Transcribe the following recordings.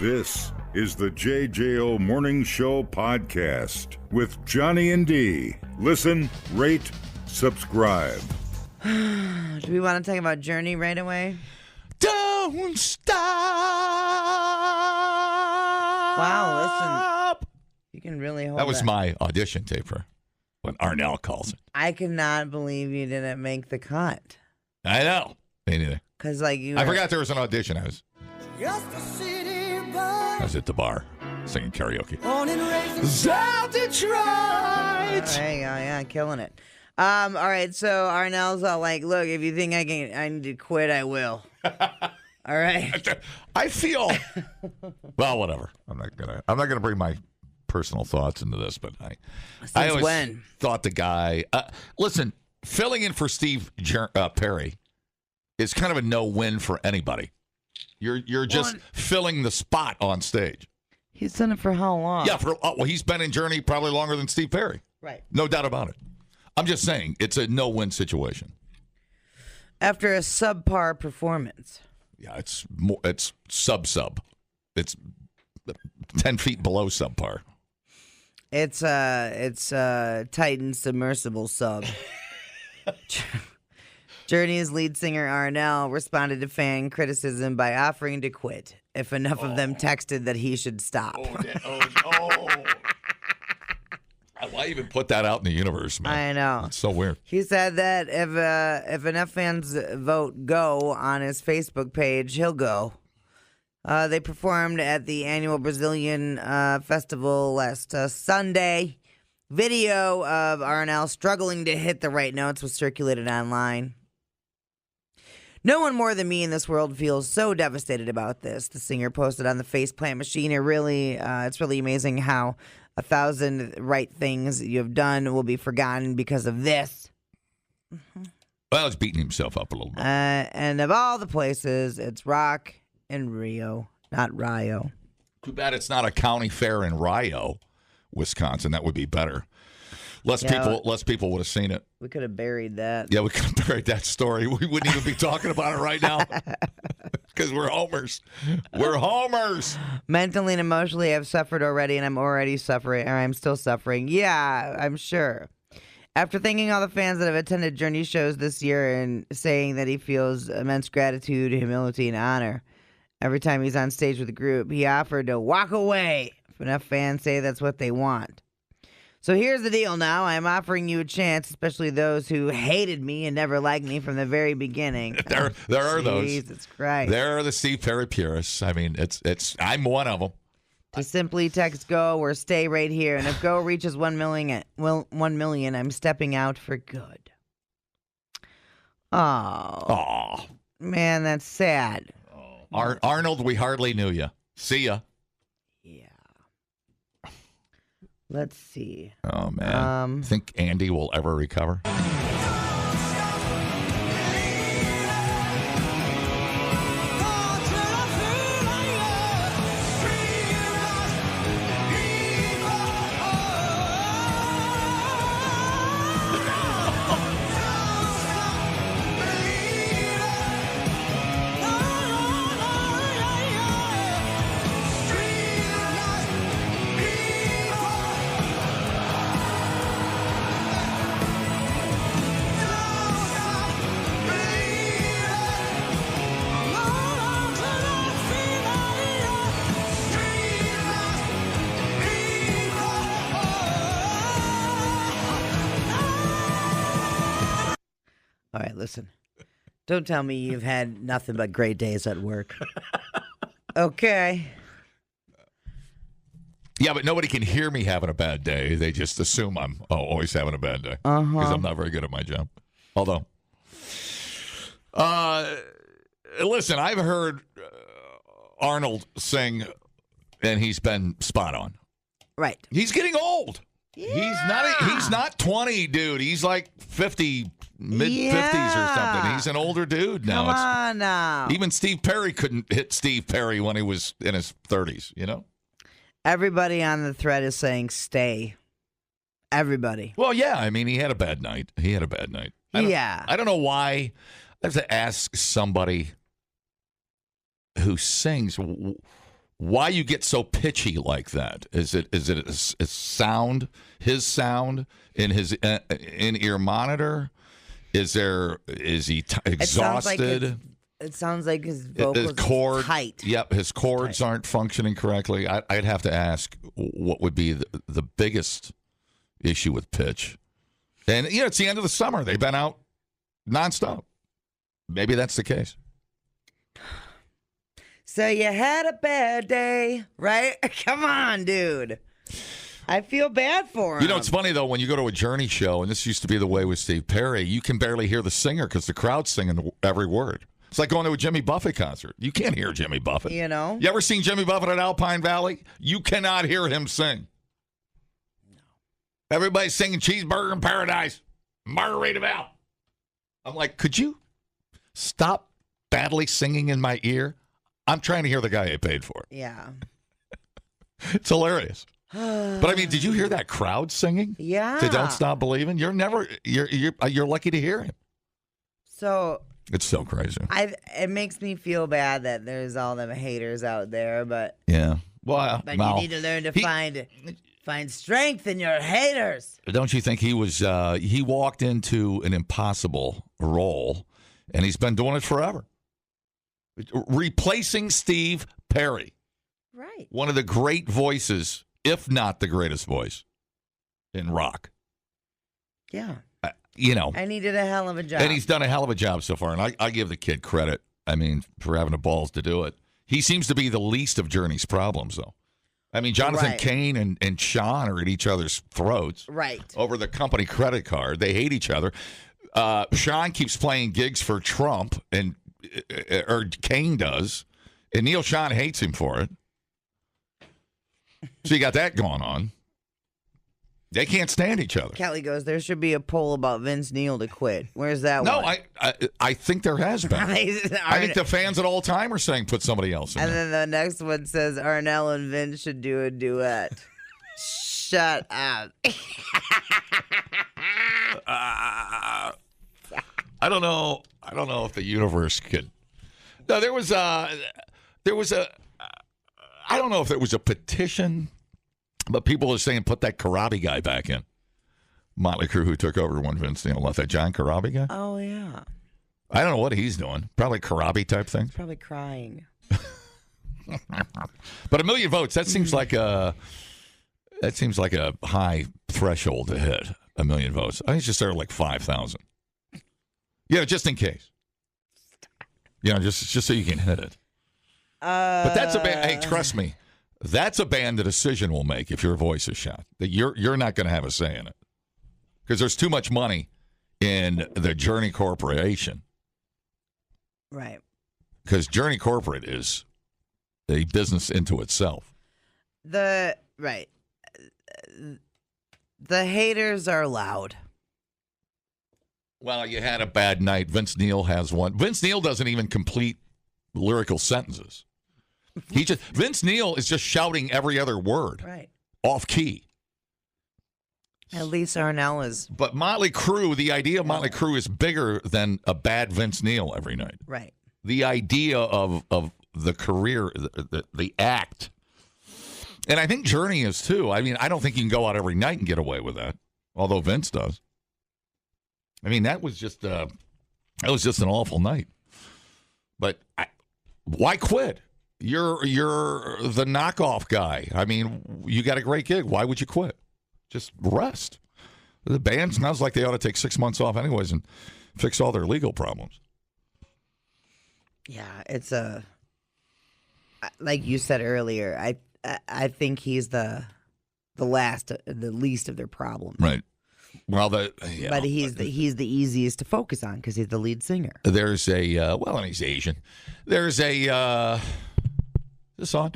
This is the JJO Morning Show podcast with Johnny and D. Listen, rate, subscribe. Do we want to talk about Journey right away? Don't stop. Wow, listen. You can really hold That was my audition tape for when Arnell calls it. I cannot believe you didn't make the cut. I know. Me neither. Because, like, I forgot there was an audition. I was at the bar singing karaoke. South Detroit. There you go. Yeah, killing it. All right, so Arnell's all like, look, if you think I need to quit, I will. All right. I feel well, whatever. I'm not gonna bring my personal thoughts into this, but I always thought the guy listen, filling in for Steve Perry is kind of a no-win for anybody. You're just filling the spot on stage. He's done it for how long? Yeah, he's been in Journey probably longer than Steve Perry. Right. No doubt about it. I'm just saying, it's a no-win situation. After a subpar performance. Yeah, it's sub. It's 10 feet below subpar. It's Titan submersible sub. Journey's lead singer Arnell responded to fan criticism by offering to quit if enough of them texted that he should stop. Why even put that out in the universe, man? I know. It's so weird. He said that if enough fans vote go on his Facebook page, he'll go. They performed at the annual Brazilian festival last Sunday. Video of Arnell struggling to hit the right notes was circulated online. No one more than me in this world feels so devastated about this, the singer posted on the Faceplant machine. It's really amazing how 1,000 right things you have done will be forgotten because of this. Well, he's beating himself up a little bit. And of all the places, it's Rock in Rio, not Rio. Too bad it's not a county fair in Rio, Wisconsin. That would be better. Less people would have seen it. We could have buried that. Yeah, we could have buried that story. We wouldn't even be talking about it right now because we're homers. We're homers. Mentally and emotionally, I've suffered already, and I'm already suffering, or I'm still suffering. Yeah, I'm sure. After thanking all the fans that have attended Journey shows this year and saying that he feels immense gratitude, humility, and honor every time he's on stage with the group, he offered to walk away if enough fans say that's what they want. So here's the deal now. I'm offering you a chance, especially those who hated me and never liked me from the very beginning. There are those. Jesus Christ. There are the Steve Perry purists. I mean, I'm one of them. To simply text go or stay right here. And if go reaches 1 million, I'm stepping out for good. Oh. Man, that's sad. Arnold, we hardly knew you. See ya. Yeah. Let's see. Oh, man. Think Andy will ever recover? All right, listen. Don't tell me you've had nothing but great days at work. Okay. Yeah, but nobody can hear me having a bad day. They just assume I'm always having a bad day because I'm not very good at my job. Although, listen, I've heard Arnold sing, and he's been spot on. Right. He's getting old. Yeah. He's not 20, dude. He's like 50, mid-50s or something. He's an older dude now. Come on now. Even Steve Perry couldn't hit Steve Perry when he was in his 30s, you know? Everybody on the thread is saying stay. Everybody. Well, yeah. I mean, he had a bad night. I don't know why. I have to ask somebody who sings, why you get so pitchy like that. Is it a sound, his sound in his in-ear monitor? Is he exhausted? It sounds like his vocals are tight. Yep, his chords aren't functioning correctly. I'd have to ask what would be the biggest issue with pitch. And, it's the end of the summer. They've been out nonstop. Maybe that's the case. So you had a bad day, right? Come on, dude. I feel bad for him. It's funny, though, when you go to a Journey show, and this used to be the way with Steve Perry, you can barely hear the singer because the crowd's singing every word. It's like going to a Jimmy Buffett concert. You can't hear Jimmy Buffett. You ever seen Jimmy Buffett at Alpine Valley? You cannot hear him sing. No. Everybody's singing Cheeseburger in Paradise, Margaritaville. I'm like, could you stop badly singing in my ear? I'm trying to hear the guy I paid for. Yeah. It's hilarious. But I mean, did you hear that crowd singing? Yeah. To Don't Stop Believing? You're lucky to hear him. So it's so crazy. It makes me feel bad that there's all them haters out there, but yeah. Well, but you need to learn to find strength in your haters. Don't you think he walked into an impossible role, and he's been doing it forever, replacing Steve Perry, right? One of the great voices, if not the greatest voice in rock. Yeah. And he did a hell of a job. And he's done a hell of a job so far. And I give the kid credit, for having the balls to do it. He seems to be the least of Journey's problems, though. Jonathan Cain and Sean are at each other's throats. Right. Over the company credit card. They hate each other. Sean keeps playing gigs for Trump, or Cain does. And Neil Sean hates him for it. So you got that going on. They can't stand each other. Kelly goes, there should be a poll about Vince Neil to quit. Where's that one? No, I think there has been. I think the fans at all time are saying put somebody else in And there. then the next one says Arnell and Vince should do a duet. Shut up. I don't know if the universe could. No, there was a. I don't know if there was a petition. But people are saying put that Karabi guy back in. Motley Crue, who took over when Vince Neil left. That John Karabi guy? Oh, yeah. I don't know what he's doing. Probably Karabi type thing. He's probably crying. But 1 million votes, that seems like a high threshold to hit. 1 million votes. I think it's just there like 5,000. Just in case. Just so you can hit it. But that's a band. Hey, trust me. That's a band the decision will make if your voice is shot. That you're not going to have a say in it. Because there's too much money in the Journey Corporation. Right. Because Journey Corporate is a business into itself. The haters are loud. Well, you had a bad night. Vince Neil has one. Vince Neil doesn't even complete lyrical sentences. Vince Neil is just shouting every other word. Right. Off key. At least Arnell is. But Motley Crue, the idea of Motley Crue is bigger than a bad Vince Neil every night. Right. The idea of the career, the act. And I think Journey is too. I don't think you can go out every night and get away with that. Although Vince does. That was just an awful night. But why quit? You're the knockoff guy. You got a great gig. Why would you quit? Just rest. The band smells like they ought to take 6 months off anyways and fix all their legal problems. Yeah, it's like you said earlier. I think he's the least of their problems. Right. Well, but he's the easiest to focus on because he's the lead singer. There's and he's Asian. There's this on?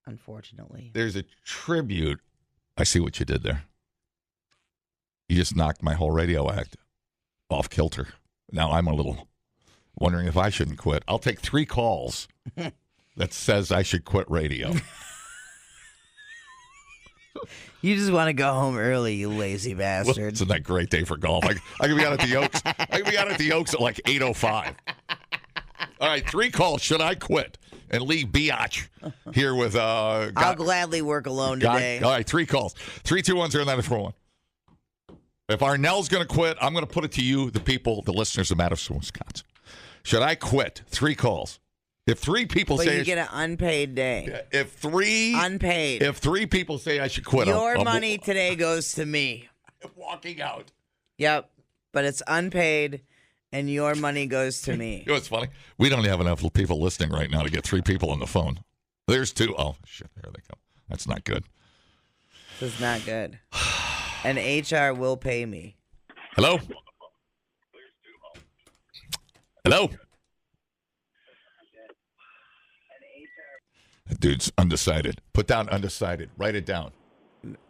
Unfortunately. There's a tribute. I see what you did there. You just knocked my whole radio act off kilter. Now I'm a little wondering if I shouldn't quit. I'll take 3 calls that says I should quit radio. You just want to go home early, you lazy bastard. Well, isn't that a great day for golf? I could be out at the Oaks. I could be out at the Oaks at like 8:05. All right, 3 calls. Should I quit? and leave Biatch here with. I'll gladly work alone today. All right, 3 calls. 321-0941. If Arnell's going to quit, I'm going to put it to you, the people, the listeners of Madison, Wisconsin. Should I quit? 3 calls. If 3 people say you get an unpaid day. If 3 unpaid. If 3 people say I should quit, your money today goes to me. I'm walking out. Yep, but it's unpaid, and your money goes to me. You know what's funny? We don't have enough people listening right now to get 3 people on the phone. There's 2. Oh shit! There they come. That's not good. This is not good. And HR will pay me. Hello. Hello. That dude's undecided. Put down undecided. Write it down.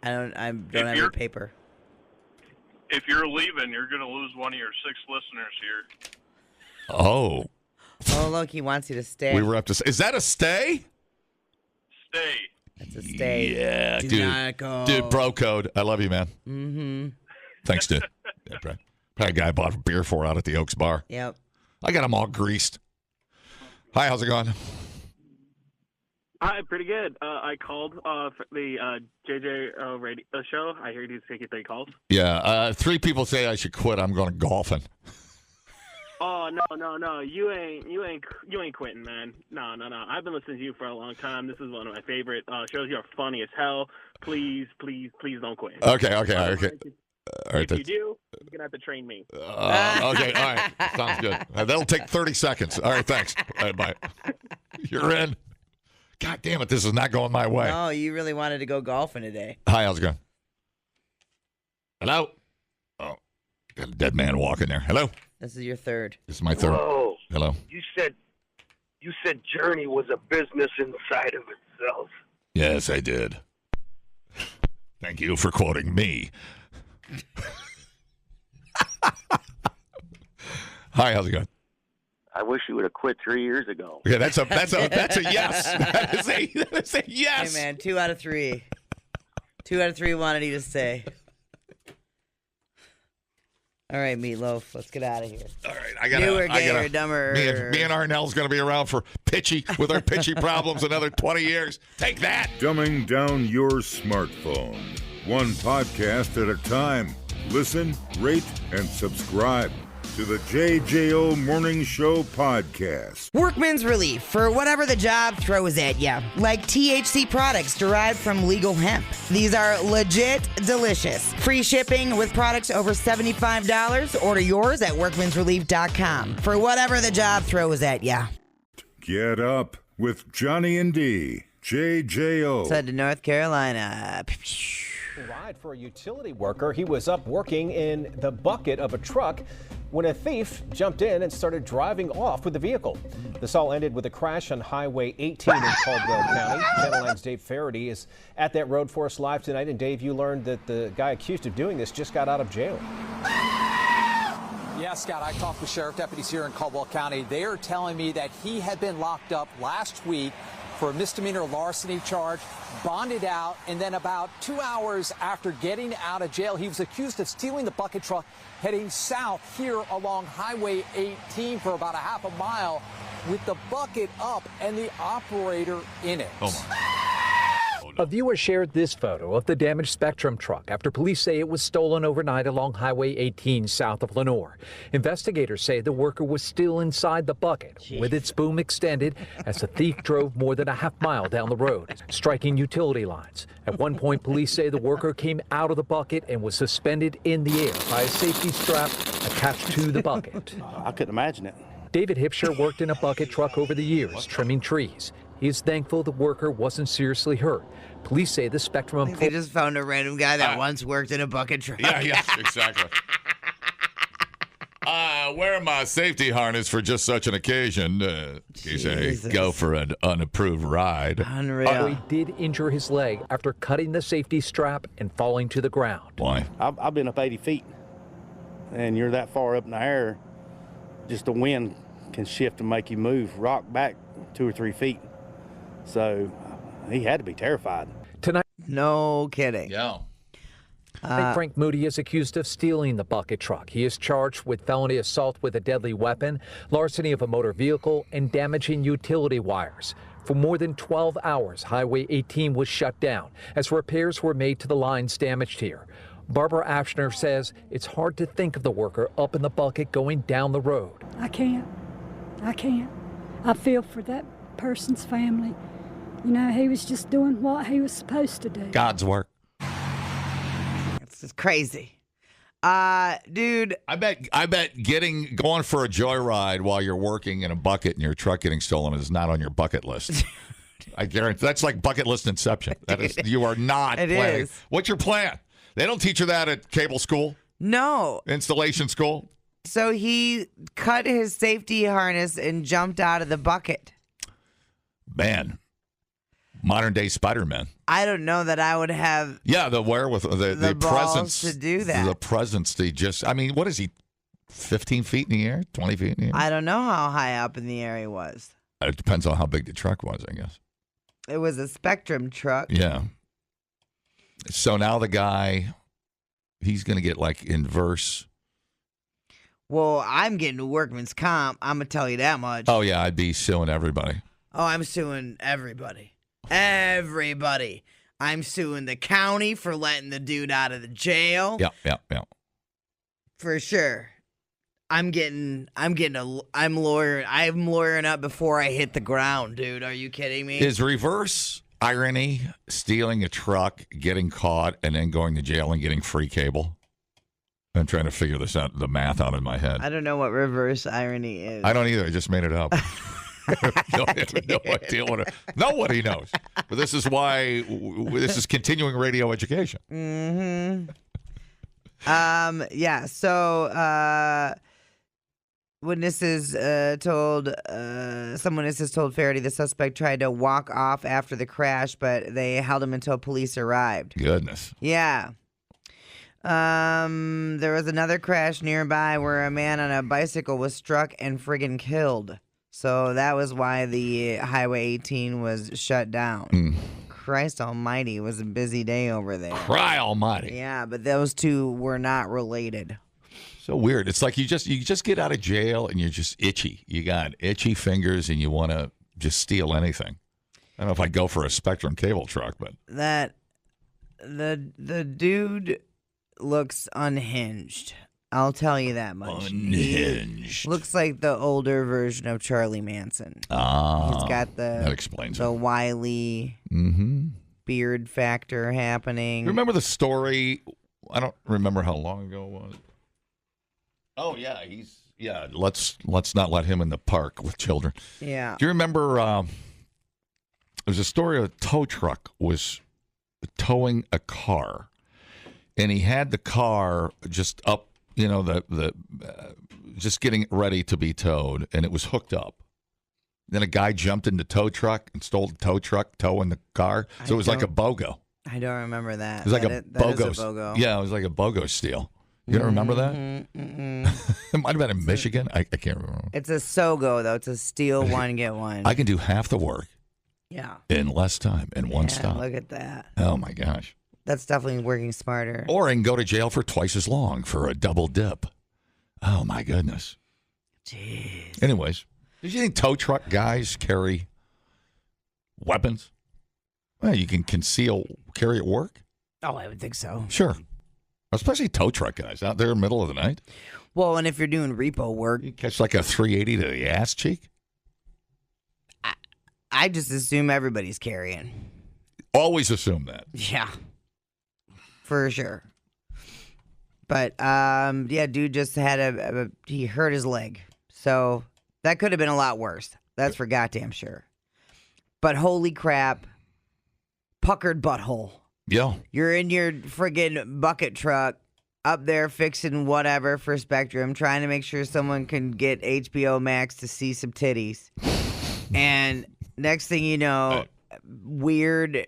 I don't have any paper. If you're leaving, you're going to lose one of your 6 listeners here. Oh. Oh, look, he wants you to stay. We were up to. Is that a stay? Stay. That's a stay. Yeah, Do dude. not go. Dude, bro code. I love you, man. Mm-hmm. Thanks, dude. Yeah, probably a guy I bought a beer for out at the Oaks Bar. Yep. I got them all greased. Hi, how's it going? Hi, pretty good. I called for the JJO radio show. I heard you taking 3 calls. Yeah, 3 people say I should quit. I'm going golfing. Oh no! You ain't quitting, man. No. I've been listening to you for a long time. This is one of my favorite shows. You're funny as hell. Please don't quit. Okay. All right. If you do, you're gonna have to train me. Okay, all right. Sounds good. That'll take 30 seconds. All right, thanks. All right, bye. You're in. God damn it, this is not going my way. No, you really wanted to go golfing today. Hi, how's it going? Hello? Oh, got a dead man walking there. Hello? This is your 3rd. This is my 3rd. Whoa. Hello? You said Journey was a business inside of itself. Yes, I did. Thank you for quoting me. Hi, how's it going? I wish you would have quit 3 years ago. Yeah, that's a yes. That is a yes. Hey man, 2 out of 3. 2 out of 3 wanted you to stay. All right, Meatloaf, let's get out of here. All right, I gotta. Newer, gayer, dumber. Me and Arnell's gonna be around for with our pitchy problems another 20 years. Take that. Dumbing down your smartphone. One podcast at a time. Listen, rate, and subscribe to the JJO Morning Show podcast. Workman's Relief for whatever the job throws at you, like THC products derived from legal hemp. These are legit delicious. Free shipping with products over $75. Order yours at workmansrelief.com for whatever the job throws at you. Get up with Johnny and D. JJO. Said to North Carolina. Ride for a utility worker. He was up working in the bucket of a truck when a thief jumped in and started driving off with the vehicle. This all ended with a crash on Highway 18 in Caldwell County. Channel 9's Dave Faraday is at that road for us live tonight. And Dave, you learned that the guy accused of doing this just got out of jail. Yeah, Scott, I talked with sheriff deputies here in Caldwell County. They are telling me that he had been locked up last week for a misdemeanor larceny charge, bonded out, and then about 2 hours after getting out of jail, he was accused of stealing the bucket truck heading south here along Highway 18 for about a half a mile with the bucket up and the operator in it. Oh my. A viewer shared this photo of the damaged Spectrum truck after police say it was stolen overnight along Highway 18 south of Lenoir. Investigators say the worker was still inside the bucket with its boom extended as the thief drove more than a half mile down the road, striking utility lines. At one point, police say the worker came out of the bucket and was suspended in the air by a safety strap attached to the bucket. I couldn't imagine it. David Hipsher worked in a bucket truck over the years, trimming trees. He is thankful the worker wasn't seriously hurt. Police say the Spectrum... They just found a random guy that once worked in a bucket truck. Yeah, exactly. Wear my safety harness for just such an occasion. In case I go for an unapproved ride. Unreal. He did injure his leg after cutting the safety strap and falling to the ground. Why? I've been up 80 feet, and you're that far up in the air, just the wind can shift and make you move, rock back 2 or 3 feet. So he had to be terrified. Tonight, no kidding. Yeah. Frank Moody is accused of stealing the bucket truck. He is charged with felony assault with a deadly weapon, larceny of a motor vehicle, and damaging utility wires. For more than 12 hours, Highway 18 was shut down as repairs were made to the lines damaged here. Barbara Afshner says it's hard to think of the worker up in the bucket going down the road. I can't. I feel for that person's family. You know, he was just doing what he was supposed to do. God's work. It's just crazy. Dude. I bet going for a joyride while you're working in a bucket and your truck getting stolen is not on your bucket list. I guarantee that's like bucket list inception. That is, you are not planning. Is. What's your plan? They don't teach you that at cable school? No. Installation school? So he cut his safety harness and jumped out of the bucket. Man. Modern day Spider-Man. I don't know that I would have the wherewithal, the balls presence to do that. The presence to just, I mean, what is he, 15 feet in the air, 20 feet in the air? I don't know how high up in the air he was. It depends on how big the truck was, I guess. It was a Spectrum truck. Yeah. So now the guy, he's going to get like inverse. Well, I'm getting a workman's comp. I'm going to tell you that much. Oh, yeah, I'd be suing everybody. Oh, I'm suing everybody. Everybody. I'm suing the county for letting the dude out of the jail. Yeah. For sure. I'm lawyering up before I hit the ground, dude. Are you kidding me? Is reverse irony stealing a truck, getting caught, and then going to jail and getting free cable? I'm trying to figure this out, the math out in my head. I don't know what reverse irony is. I don't either. I just made it up. No idea nobody knows. But this is why this is continuing radio education. Mm-hmm. Yeah. So some witnesses told Faraday the suspect tried to walk off after the crash, but they held him until police arrived. Goodness. Yeah. There was another crash nearby where a man on a bicycle was struck and friggin' killed. So that was why the Highway 18 was shut down. Christ almighty, it was a busy day over there. Cry almighty. Yeah, but those two were not related. So weird. It's like you just get out of jail and you're just itchy. You got itchy fingers and you want to just steal anything. I don't know if I'd go for a Spectrum cable truck, but the dude looks unhinged. I'll tell you that much. Unhinged. He looks like the older version of Charlie Manson. He's got that explains the wily beard factor happening. Remember the story? I don't remember how long ago it was. Oh yeah, let's not let him in the park with children. Yeah. Do you remember? There's a story of a tow truck was towing a car, and he had the car just up. You know, just getting it ready to be towed, and it was hooked up. Then a guy jumped in the tow truck and stole the tow truck, towing the car. So it was like a BOGO. I don't remember that. It was like a BOGO. Is a BOGO. Yeah, it was like a BOGO steal. You don't remember that? It might have been in Michigan. I can't remember. It's a SOGO, though. It's a steal one, get one. I can do half the work. Yeah. In less time, in one stop. Look at that. Oh, my gosh. That's definitely working smarter. Or I can go to jail for twice as long for a double dip. Oh, my goodness. Jeez. Anyways, did you think tow truck guys carry weapons? Well, you can carry at work. Oh, I would think so. Sure. Especially tow truck guys out there in the middle of the night. Well, and if you're doing repo work. You catch like a 380 to the ass cheek? I just assume everybody's carrying. Always assume that. Yeah. For sure. But, dude just had he hurt his leg. So that could have been a lot worse. That's for goddamn sure. But holy crap. Puckered butthole. Yeah. You're in your friggin' bucket truck up there fixing whatever for Spectrum, trying to make sure someone can get HBO Max to see some titties. And next thing you know, weird,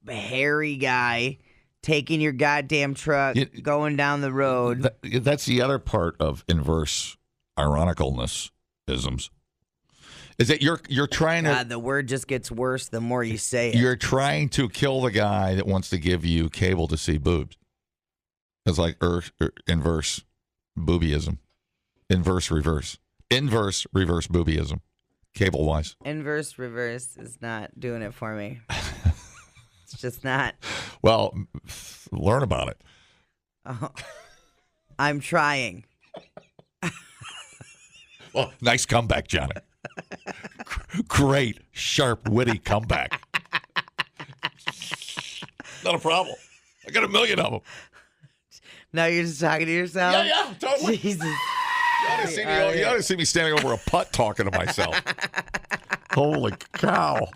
hairy guy taking your goddamn truck, going down the road. That's the other part of inverse ironicalness isms. Is that you're trying to... God, the word just gets worse the more you say it. You're trying to kill the guy that wants to give you cable to see boobs. It's like inverse boobyism. Inverse, reverse. Inverse, reverse boobyism. cable-wise. Inverse reverse is not doing it for me. It's just not. Well, learn about it. Oh, I'm trying. Well, nice comeback, Johnny. Great, sharp, witty comeback. Not a problem. I got a million of them. Now you're just talking to yourself? Yeah, totally. Jesus. You ought to see me standing over a putt talking to myself. Holy cow.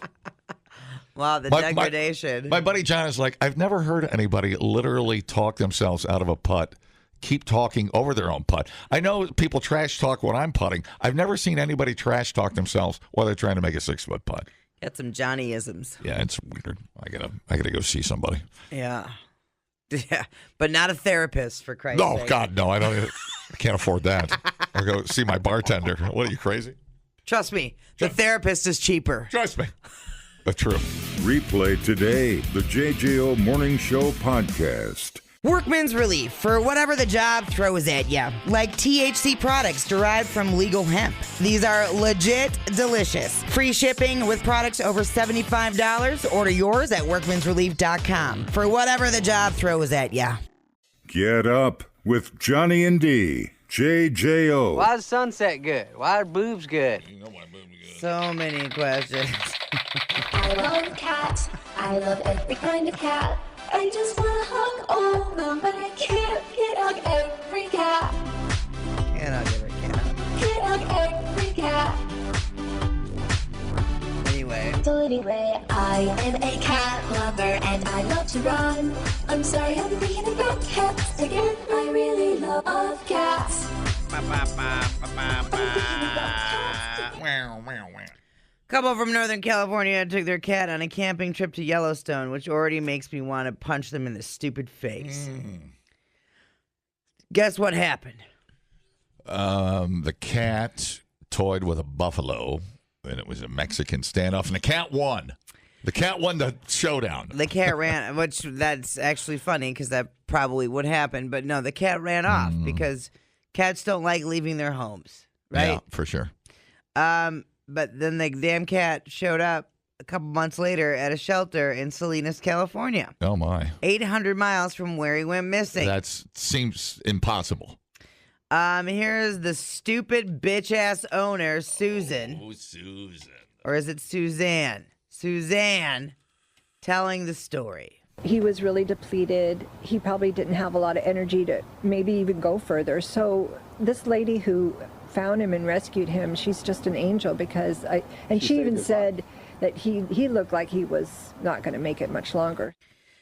Wow, the degradation. My buddy John is like, I've never heard anybody literally talk themselves out of a putt, keep talking over their own putt. I know people trash talk when I'm putting. I've never seen anybody trash talk themselves while they're trying to make a 6-foot putt. Got some Johnny-isms. Yeah, it's weird. I gotta go see somebody. Yeah. Yeah, but not a therapist, for Christ's sake. No, God, no. I can't afford that. I'll go see my bartender. What are you, crazy? Trust me, the therapist is cheaper. Trust me. That's true. Replay today the JJO Morning Show podcast. Workman's relief for whatever the job throws at you, like THC products derived from legal hemp. These are legit delicious. Free shipping with products over $75. Order yours at workmansrelief.com for whatever the job throws at you. Get up with Johnny and D. JJO. Why is sunset good? Why are boobs good? You know why boobs are good. So many questions. I love cats. I love every kind of cat. I just want to hug all of them, but I can't hug every cat. Can't hug every cat. Can't hug every cat. Anyway, I am a cat lover and I love to run. I'm sorry, I'm thinking about cats again. I really love cats. Couple from Northern California took their cat on a camping trip to Yellowstone, which already makes me want to punch them in the stupid face. Guess what happened? The cat toyed with a buffalo, and it was a Mexican standoff, and the cat won. The cat won the showdown. The cat ran, which that's actually funny because that probably would happen. But no, the cat ran off because cats don't like leaving their homes, right? Yeah, for sure. But then the damn cat showed up a couple months later at a shelter in Salinas, California. Oh, my. 800 miles from where he went missing. That seems impossible. Here's the stupid bitch-ass owner, Susan. Oh, Susan. Or is it Suzanne? Suzanne telling the story. He was really depleted. He probably didn't have a lot of energy to maybe even go further. So this lady who found him and rescued him, she's just an angel because she even said that he looked like he was not going to make it much longer.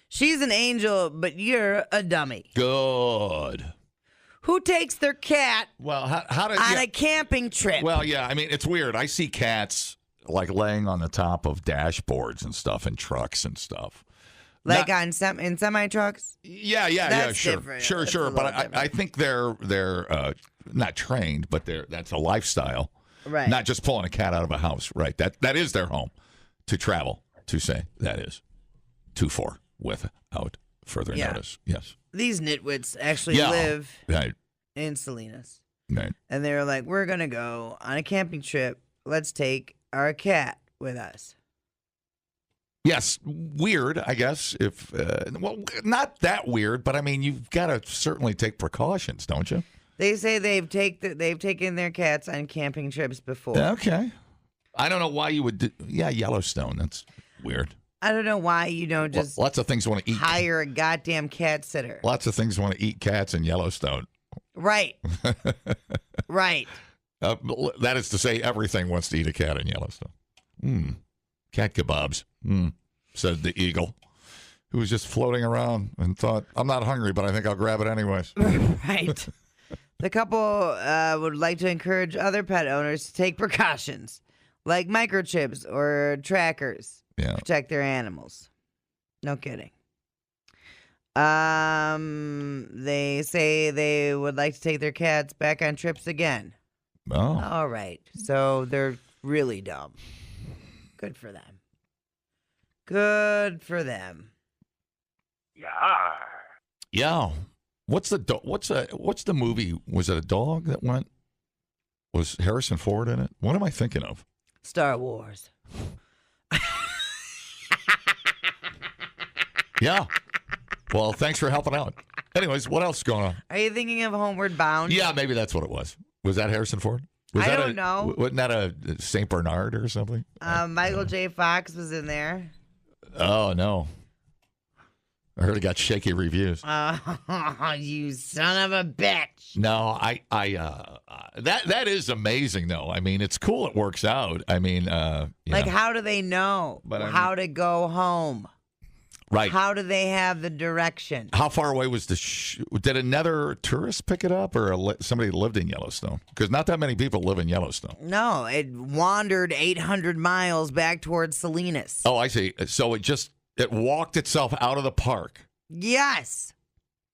She's an angel, but you're a dummy. Good. Who takes their cat on a camping trip? Well, yeah, I mean, it's weird. I see cats like laying on the top of dashboards and stuff in trucks and stuff. Like in semi-trucks? Yeah, sure. Different. Sure. But I think they're not trained, but that's a lifestyle. Right. Not just pulling a cat out of a house. Right. That is their home to travel, to say that is. For without further notice. Yes. These nitwits actually live in Salinas. Right. And they were like, we're going to go on a camping trip. Let's take our cat with us. Yes, weird, I guess. If not that weird, but I mean, you've got to certainly take precautions, don't you? They say they've taken their cats on camping trips before. Okay. I don't know why you would. Yellowstone. That's weird. I don't know why you don't just lots of things want to eat. Hire a goddamn cat sitter. Lots of things want to eat cats in Yellowstone. Right. Right. That is to say, everything wants to eat a cat in Yellowstone. Cat kebabs, said the eagle, who was just floating around and thought, I'm not hungry, but I think I'll grab it anyways. Right. The couple would like to encourage other pet owners to take precautions, like microchips or trackers. Yeah. Protect their animals. No kidding. They say they would like to take their cats back on trips again. Oh. All right. So they're really dumb. Good for them. Good for them. Yeah. What's the movie? Was it a dog that went? Was Harrison Ford in it? What am I thinking of? Star Wars. Yeah. Well, thanks for helping out. Anyways, what else is going on? Are you thinking of Homeward Bound? Yeah, maybe that's what it was. Was that Harrison Ford? I don't know. Wasn't that a St. Bernard or something? Michael J. Fox was in there. Oh, no. I heard it got shaky reviews. Oh, you son of a bitch. No, that is amazing, though. I mean, it's cool it works out. I mean, how do they know how to go home? Right. How do they have the direction? How far away was did another tourist pick it up or somebody lived in Yellowstone? Because not that many people live in Yellowstone. No, it wandered 800 miles back towards Salinas. Oh, I see. So it walked itself out of the park. Yes.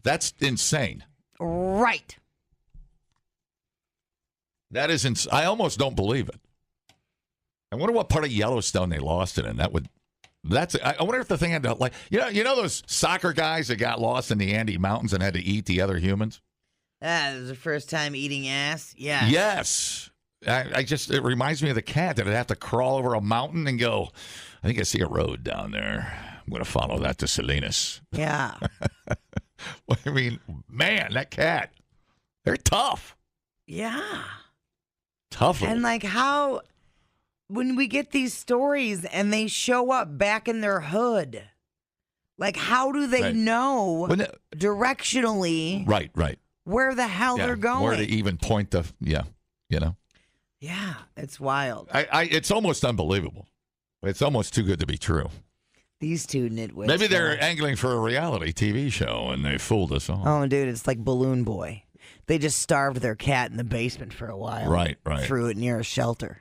That's insane. Right. That is insane. I almost don't believe it. I wonder what part of Yellowstone they lost it in. I wonder if the thing had to, you know those soccer guys that got lost in the Andes Mountains and had to eat the other humans? That was the first time eating ass? Yeah. Yes. It reminds me of the cat that would have to crawl over a mountain and go, I think I see a road down there. I'm going to follow that to Salinas. Yeah. I mean, man, that cat, they're tough. Yeah. Tough. And how, when we get these stories and they show up back in their hood, how do they know directionally right where the hell they're going? Where to even point you know? Yeah, it's wild. It's almost unbelievable. It's almost too good to be true. These two nitwits. Maybe they're angling for a reality TV show and they fooled us all. Oh, dude, it's like Balloon Boy. They just starved their cat in the basement for a while. Right. Threw it near a shelter.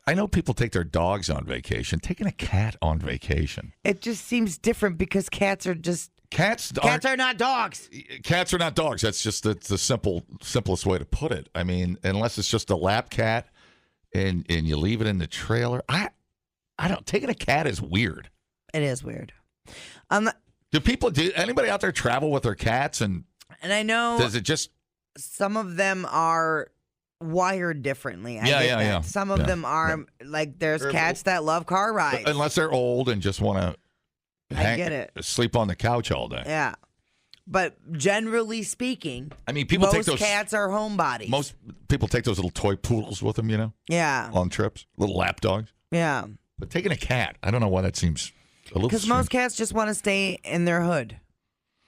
I know people take their dogs on vacation. Taking a cat on vacation. It just seems different because cats are just... Cats are not dogs. Cats are not dogs. That's just the simplest way to put it. I mean, unless it's just a lap cat and you leave it in the trailer. I don't. Taking a cat is weird. It is weird. Do anybody out there travel with their cats? And I know. Does it just... Some of them are wired differently. Yeah. Some of them are there's cats that love car rides. Unless they're old and just want to get it. Sleep on the couch all day. Yeah. But generally speaking, I mean, people take those cats are homebodies. Most people take those little toy poodles with them, Yeah. On trips, little lap dogs. Yeah. But taking a cat, I don't know why that seems a little. Because most cats just want to stay in their hood.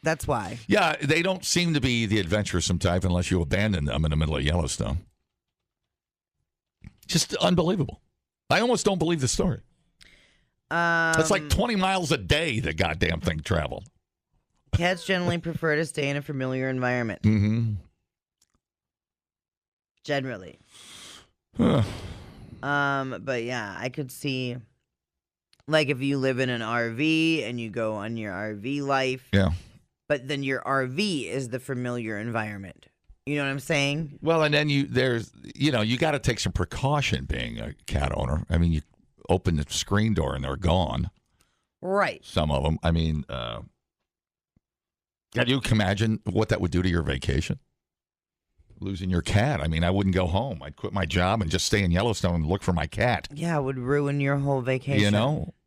That's why. Yeah, they don't seem to be the adventuresome type unless you abandon them in the middle of Yellowstone. Just unbelievable. I almost don't believe the story. That's like 20 miles a day the goddamn thing traveled. Cats generally prefer to stay in a familiar environment. Mm-hmm. Generally. But yeah, I could see, if you live in an RV and you go on your RV life. Yeah. But then your RV is the familiar environment. You know what I'm saying? Well, and then you got to take some precaution being a cat owner. I mean, you open the screen door and they're gone. Right. Some of them. I mean, can you imagine what that would do to your vacation? Losing your cat. I mean, I wouldn't go home. I'd quit my job and just stay in Yellowstone and look for my cat. Yeah, it would ruin your whole vacation.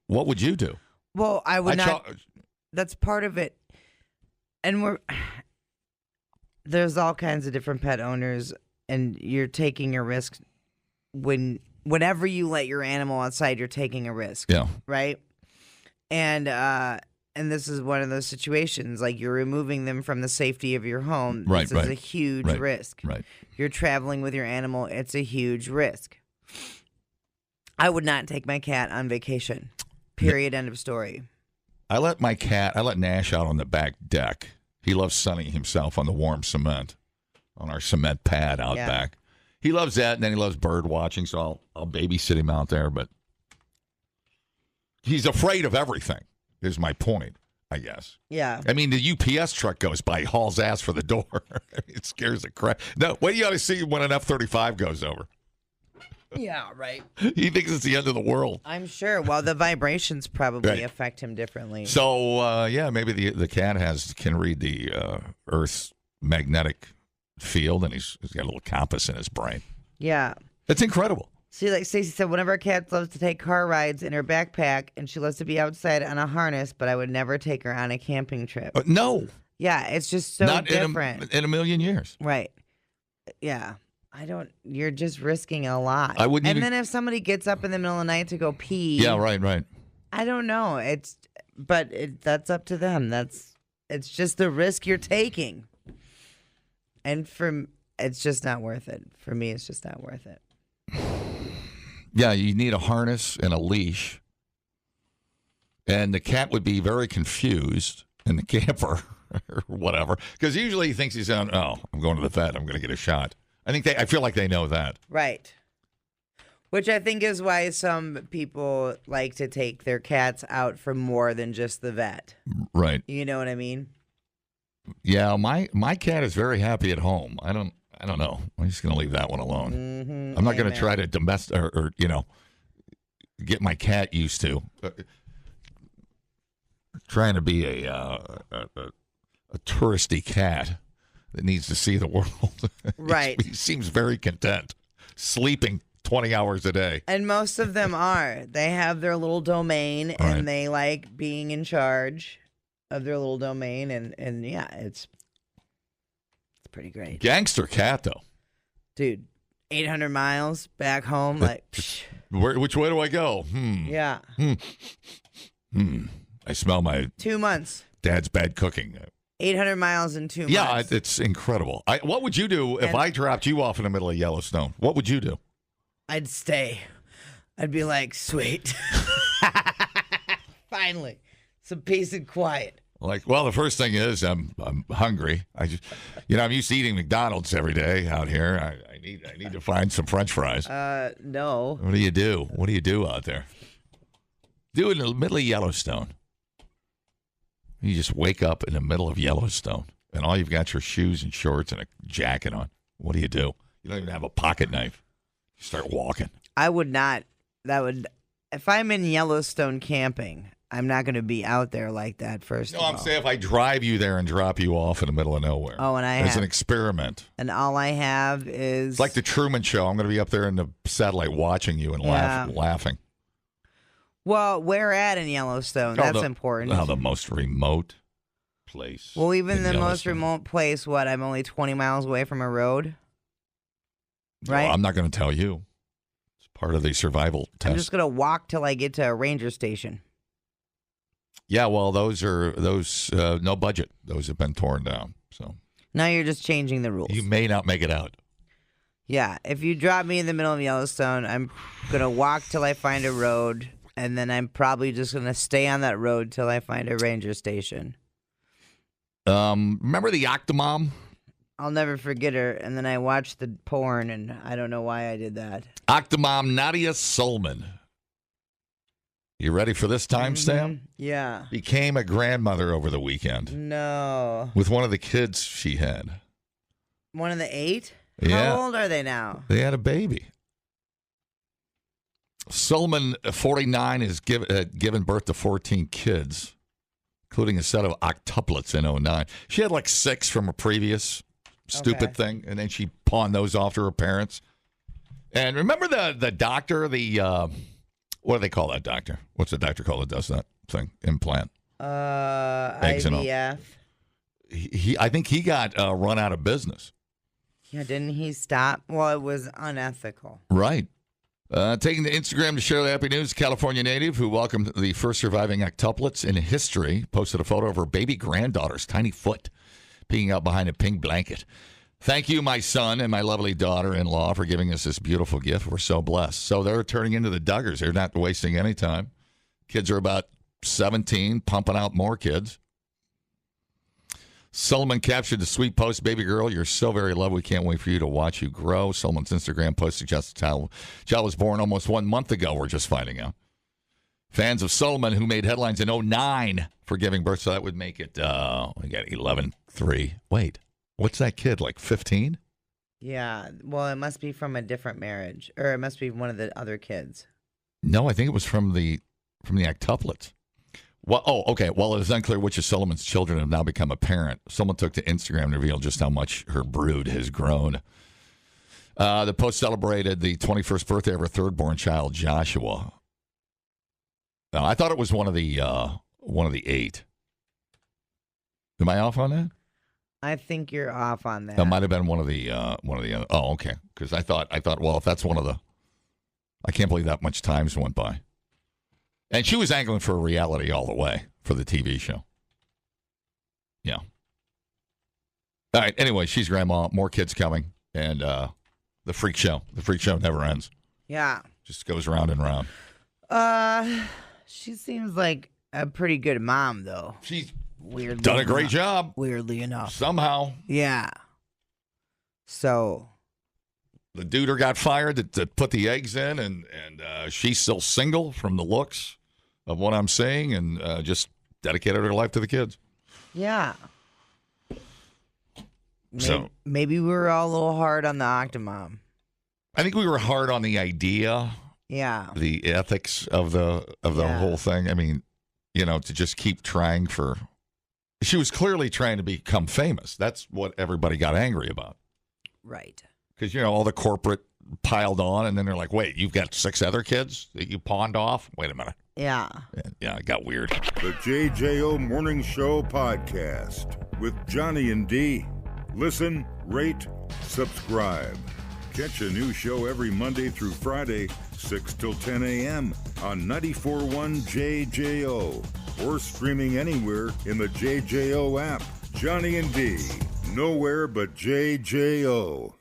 What would you do? Well, I would not. That's part of it. And there's all kinds of different pet owners, and you're taking a risk whenever you let your animal outside, you're taking a risk. Yeah. Right? And this is one of those situations, you're removing them from the safety of your home. This is a huge risk. Right. You're traveling with your animal. It's a huge risk. I would not take my cat on vacation. Period. End of story. I let Nash out on the back deck. He loves sunning himself on the warm cement, on our cement pad out back. He loves that, and then he loves bird watching, so I'll babysit him out there. But he's afraid of everything, is my point, I guess. Yeah. I mean, the UPS truck goes by, hauls ass for the door. It scares the crap. No, what do you ought to see when an F-35 goes over? Yeah, right. He thinks it's the end of the world. I'm sure. Well, the vibrations probably affect him differently. So, maybe the cat can read the Earth's magnetic field, and he's got a little compass in his brain. Yeah. It's incredible. See, like Stacey said, one of our cats loves to take car rides in her backpack, and she loves to be outside on a harness, but I would never take her on a camping trip. No. Yeah, it's just so Not different. in a million years. Right. Yeah. You're just risking a lot. I wouldn't and even- then if somebody gets up in the middle of the night to go pee. Yeah, right. I don't know. That's up to them. It's just the risk you're taking. And it's just not worth it. For me, it's just not worth it. Yeah, you need a harness and a leash. And the cat would be very confused in the camper or whatever. Because usually he thinks he's on, I'm going to the vet. I'm going to get a shot. I feel like they know that. Right. Which I think is why some people like to take their cats out for more than just the vet. Right. You know what I mean? Yeah, my cat is very happy at home. I don't know. I'm just going to leave that one alone. Mm-hmm. I'm not going to try to domestic or get my cat used to trying to be a touristy cat that needs to see the world. Right. He seems very content, sleeping 20 hours a day. And most of them are. They have their little domain, and they like being in charge of their little domain, and yeah, it's pretty great. Gangster cat, though. Dude, 800 miles back home, like... Which way do I go? Yeah. I smell my 2 months. dad's bad cooking. 800 miles in 2 months. Yeah, it's incredible. What would you do if I dropped you off in the middle of Yellowstone? What would you do? I'd stay. I'd be like, sweet. Finally. Some peace and quiet. Well, the first thing is I'm hungry. I'm used to eating McDonald's every day out here. I need to find some French fries. No. What do you do? What do you do out there? Do it in the middle of Yellowstone. You just wake up in the middle of Yellowstone, and all you've got your shoes and shorts and a jacket on. What do? You don't even have a pocket knife. You start walking. I would not. If I'm in Yellowstone camping, I'm not going to be out there like that, first of all. I'm saying if I drive you there and drop you off in the middle of nowhere. Oh, and as an experiment. And all I have is... It's like the Truman Show. I'm going to be up there in the satellite watching you and laughing. Well, where at in Yellowstone? That's important. The most remote place. Well, even the most remote place, I'm only 20 miles away from a road? Right? Well, I'm not going to tell you. It's part of the survival test. I'm just going to walk till I get to a ranger station. Yeah, well, those no budget. Those have been torn down. So now you're just changing the rules. You may not make it out. Yeah, if you drop me in the middle of Yellowstone, I'm going to walk till I find a road, and then I'm probably just going to stay on that road till I find a ranger station. Remember the Octomom? I'll never forget her, and then I watched the porn, and I don't know why I did that. Octomom Nadia Solman. You ready for this timestamp? Yeah. Became a grandmother over the weekend. No. With one of the kids she had. One of the 8? Yeah. How old are they now? They had a baby. Solman, 49, has given birth to 14 kids, including a set of octuplets in 2009. She had like 6 from a previous stupid thing, and then she pawned those off to her parents. And remember the doctor, what do they call that doctor? What's the doctor called that does that thing? Implant? Eggs IVF. I think he got run out of business. Yeah, didn't he stop? Well, it was unethical. Right. Taking to Instagram to share the happy news, California native who welcomed the first surviving octuplets in history posted a photo of her baby granddaughter's tiny foot peeking out behind a pink blanket. Thank you, my son and my lovely daughter-in-law, for giving us this beautiful gift. We're so blessed. So they're turning into the Duggars. They're not wasting any time. Kids are about 17, pumping out more kids. Solomon captured the sweet post, baby girl, you're so very loved. We can't wait for you to watch you grow. Solomon's Instagram post suggests the child was born almost 1 month ago. We're just finding out. Fans of Solomon, who made headlines in 2009 for giving birth, so that would make it, we got 11-3. Wait, what's that kid, like 15? Yeah, well, it must be from a different marriage, or it must be one of the other kids. No, I think it was from the octuplets. Well, okay. Well, it is unclear which of Solomon's children have now become a parent. Someone took to Instagram to reveal just how much her brood has grown. The Post celebrated the 21st birthday of her third-born child, Joshua. Now, I thought it was one of the 8. Am I off on that? I think you're off on that. That might have been one of the other. Oh, okay. Because I thought, well, if that's one of the, I can't believe that much time's went by. And she was angling for a reality all the way for the TV show. Yeah. All right. Anyway, she's grandma. More kids coming, and the freak show. The freak show never ends. Yeah. Just goes round and round. She seems like a pretty good mom, though. She's weirdly done a great job. Weirdly enough. Somehow. Yeah. So. The duder got fired to put the eggs in, and she's still single from the looks of what I'm seeing, and just dedicated her life to the kids. Yeah. Maybe we were all a little hard on the Octomom. I think we were hard on the idea. Yeah. The ethics of the whole thing. I mean, to just keep trying for. She was clearly trying to become famous. That's what everybody got angry about. Right. Because, all the corporate piled on, and then they're like, wait, you've got 6 other kids that you pawned off? Wait a minute. Yeah. Yeah, it got weird. The JJO Morning Show podcast with Johnny and D. Listen, rate, subscribe. Catch a new show every Monday through Friday, 6 till 10 a.m. on 94.1 JJO or streaming anywhere in the JJO app. Johnny and D, nowhere but JJO.